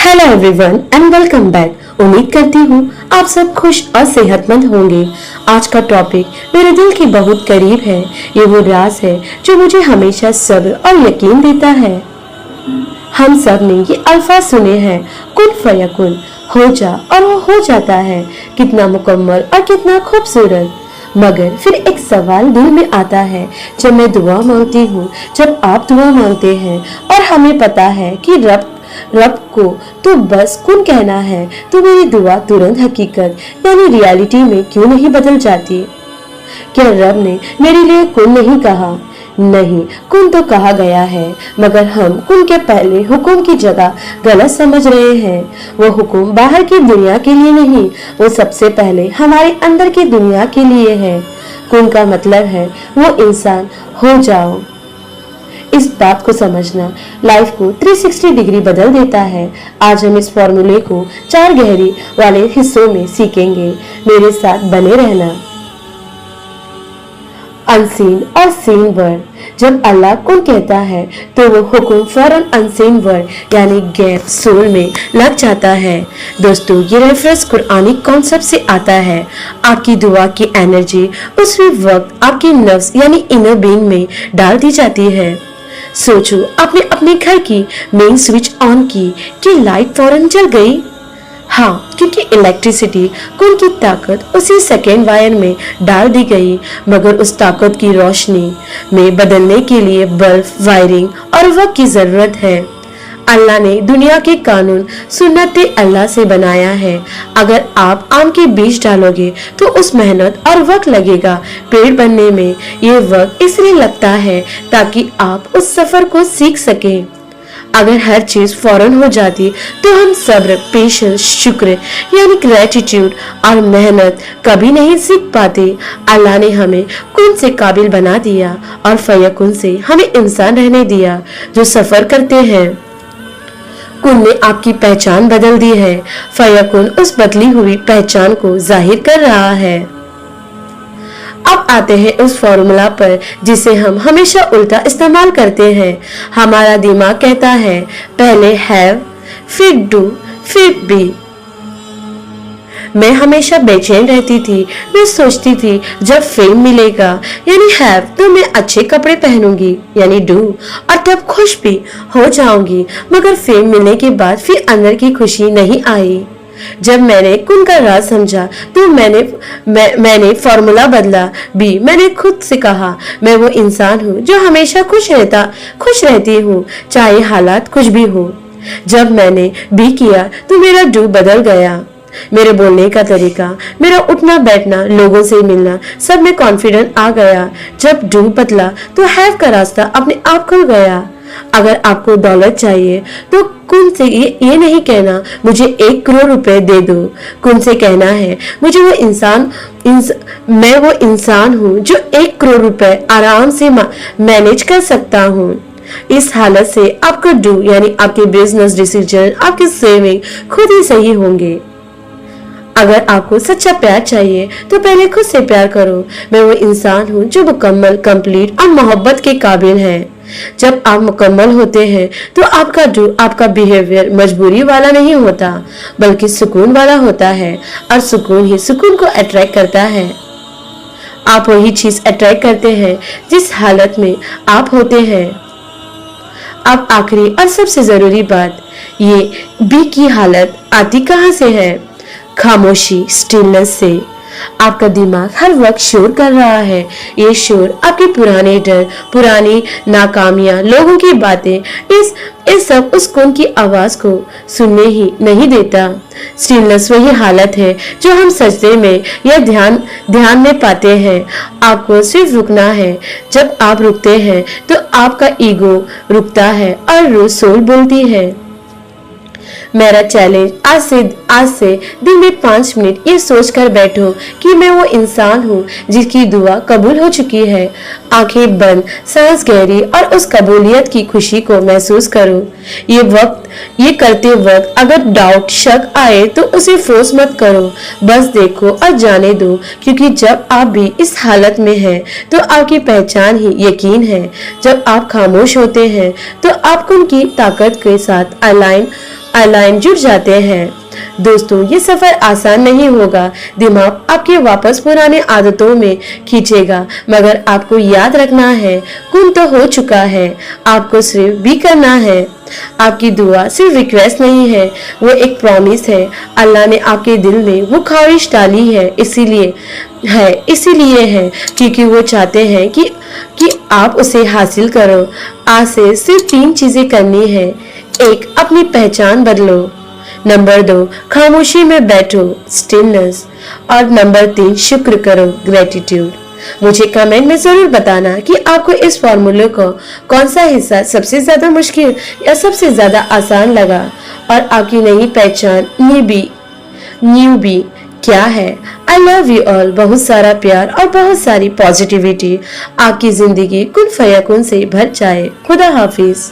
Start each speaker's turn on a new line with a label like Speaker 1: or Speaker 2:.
Speaker 1: Hello everyone and welcome back. उम्मीद करती हूँ आप सब खुश और सेहतमंद होंगे। आज का टॉपिक मेरे दिल के बहुत करीब है। ये वो राज है जो मुझे हमेशा सब्र और यकीन देता है। हम सब ने ये अल्फाज सुने हैं, कुन फयकुन, हो जा और वो हो जाता है। कितना मुकम्मल और कितना खूबसूरत। मगर फिर एक सवाल दिल में आता है जब मैं दुआ मांगती हूँ, जब आप दुआ मांगते हैं और हमें पता है कि रब को तो बस कुन कहना है, तो मेरी दुआ तुरंत हकीकत यानी रियलिटी में क्यों नहीं बदल जाती? क्या रब ने मेरे लिए कुन नहीं कहा? नहीं, कुन तो कहा गया है, मगर हम कुन के पहले हुक्म की जगह गलत समझ रहे हैं। वो हुक्म बाहर की दुनिया के लिए नहीं, वो सबसे पहले हमारे अंदर की दुनिया के लिए है। कुन का मतलब है वो इंसान हो जाओ। इस बात को समझना लाइफ को 360 डिग्री बदल देता है। आज हम इस फॉर्मूले को 4 गहरी वाले हिस्सों में सीखेंगे। मेरे साथ बने रहना। अनसीन और सीन वर्ड। जब अल्लाह कुन कहता है तो वो हुक्म फौरन अनसीन वर्ड यानी गैप सोल में लग जाता है। दोस्तों, ये रेफरेंस कुरानिक कॉन्सेप्ट से आता है। आपकी दुआ की एनर्जी उसी वक्त आपकी नफ्स यानी इनर बीइंग में डाल दी जाती है। सोचो, आपने अपने घर की मेन स्विच ऑन की कि लाइट फौरन जल गई। हाँ, क्योंकि इलेक्ट्रिसिटी कुन की ताकत उसी सेकेंड वायर में डाल दी गई। मगर उस ताकत की रोशनी में बदलने के लिए बल्ब, वायरिंग और वक्त की जरूरत है। अल्लाह ने दुनिया के कानून सुन्नत अल्लाह से बनाया है। अगर आप आम के बीज डालोगे तो उस मेहनत और वक्त लगेगा पेड़ बनने में। ये वक्त इसलिए लगता है ताकि आप उस सफर को सीख सकें। अगर हर चीज फौरन हो जाती तो हम सब्र, पेशेंस, शुक्र यानी ग्रेटिट्यूड और मेहनत कभी नहीं सीख पाते। अल्लाह ने हमें कुन से काबिल बना दिया और फयकुन से हमें इंसान रहने दिया जो सफर करते हैं। कुन ने आपकी पहचान बदल दी है। फयकुन उस बदली हुई पहचान को जाहिर कर रहा है। अब आते हैं उस फॉर्मूला पर जिसे हम हमेशा उल्टा इस्तेमाल करते हैं। हमारा दिमाग कहता है पहले हैव, फिर डू, फिर बी। मैं हमेशा बेचैन रहती थी। मैं सोचती थी जब फेम मिलेगा यानी हैव तो मैं अच्छे कपड़े पहनूंगी यानी डू, और तब खुश भी हो जाऊंगी। मगर फेम मिलने के बाद फिर अंदर की खुशी नहीं आई। जब मैंने कुन का राज समझा तो मैंने फॉर्मूला बदला। बी, मैंने खुद से कहा मैं वो इंसान हूँ जो हमेशा खुश रहती हूँ चाहे हालात कुछ भी हो। जब मैंने बी किया तो मेरा डू बदल गया। मेरे बोलने का तरीका, मेरा उठना बैठना, लोगों से मिलना, सब में कॉन्फिडेंस आ गया। जब डू बदला तो हैव का रास्ता अपने आप खुल गया। अगर आपको दौलत चाहिए तो कुन से ये नहीं कहना मुझे 1 करोड़ रुपए दे दो। कुन से कहना है मुझे मैं वो इंसान हूँ जो 1 करोड़ रुपए आराम से मैनेज कर सकता हूँ। इस हालत से आपका डू यानी आपके बिजनेस डिसीजन, आपके सेविंग खुद ही सही होंगे। अगर आपको सच्चा प्यार चाहिए तो पहले खुद से प्यार करो। मैं वो इंसान हूँ जो मुकम्मल, कंप्लीट और मोहब्बत के काबिल है। जब आप मुकम्मल होते हैं तो आपका डू, आपका बिहेवियर मजबूरी वाला नहीं होता बल्कि सुकून वाला होता है, और सुकून ही सुकून को अट्रैक्ट करता है। आप वही चीज अट्रैक्ट करते हैं जिस हालत में आप होते हैं। अब आखिरी और सबसे जरूरी बात, ये बी की हालत आती कहाँ से है? खामोशी, स्टिलनेस से। आपका दिमाग हर वक्त शोर कर रहा है। ये शोर आपके पुराने डर, पुरानी नाकामियां, लोगों की बातें, इस सब उस कुन की आवाज को सुनने ही नहीं देता। स्टिलनेस वही हालत है जो हम सजदे में या ध्यान में पाते हैं। आपको सिर्फ रुकना है। जब आप रुकते हैं तो आपका ईगो रुकता है और रूह सोल बोलती है। मेरा चैलेंज आज से दिन में 5 मिनट ये सोच कर बैठो कि मैं वो इंसान हूँ जिसकी दुआ कबूल हो चुकी है। आंखें बंद, सांस गहरी और उस कबूलियत की खुशी को महसूस करो। ये करते वक्त अगर डाउट, शक आए तो उसे फोर्स मत करो, बस देखो और जाने दो। क्योंकि जब आप भी इस हालत में हैं तो आपकी पहचान ही यकीन है। जब आप खामोश होते हैं तो आप उनकी ताकत के साथ अलाइन अलाइन जुड़ जाते हैं। दोस्तों ये सफर आसान नहीं होगा, दिमाग आपके वापस पुराने आदतों में खींचेगा, मगर आपको याद रखना है कुन तो हो चुका है, आपको सिर्फ भी करना है। आपकी दुआ सिर्फ रिक्वेस्ट नहीं है, वो एक प्रॉमिस है। अल्लाह ने आपके दिल में वो ख्वाहिश डाली है, इसीलिए है क्योंकि वो चाहते हैं कि आप उसे हासिल करो। आज से सिर्फ 3 चीजें करनी है। 1, अपनी पहचान बदलो। नंबर 2, खामोशी में बैठो, स्टिलनेस। और नंबर 3, शुक्र करो, ग्रेटिट्यूड। मुझे कमेंट में जरूर बताना कि आपको इस फॉर्मूले को कौन सा हिस्सा सबसे ज्यादा मुश्किल या सबसे ज्यादा आसान लगा, और आपकी नई पहचान न्यूबी क्या है। I love you all. बहुत सारा प्यार और बहुत सारी पॉजिटिविटी आपकी जिंदगी कुन फयाकुन से भर जाए। खुदा हाफिज।